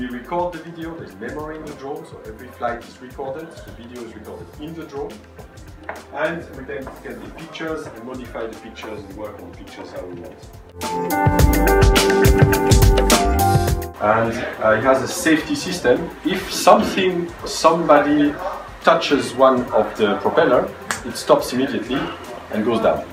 we record the video, there's memory in the drone, so every flight is recorded, the video is recorded in the drone. And we then get the pictures and modify the pictures and work on the pictures how we want. And it has a safety system. If somebody touches one of the propeller, it stops immediately and goes down.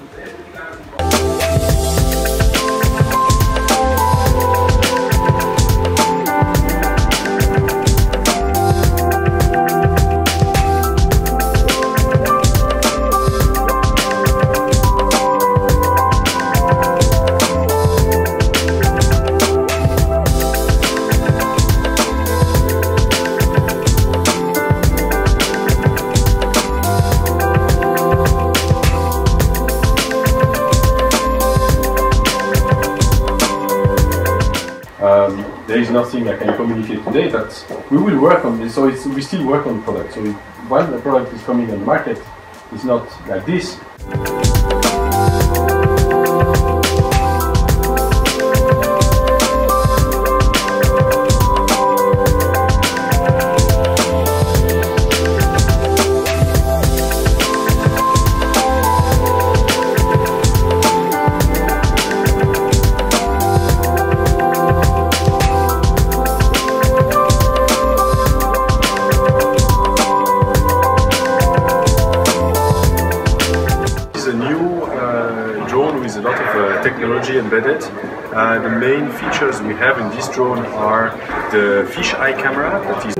There is nothing I can communicate today that we will work on this, so we still work on the product. So when the product is coming on the market, it's not like this. Drone with a lot of technology embedded. The main features we have in this drone are the fisheye camera that is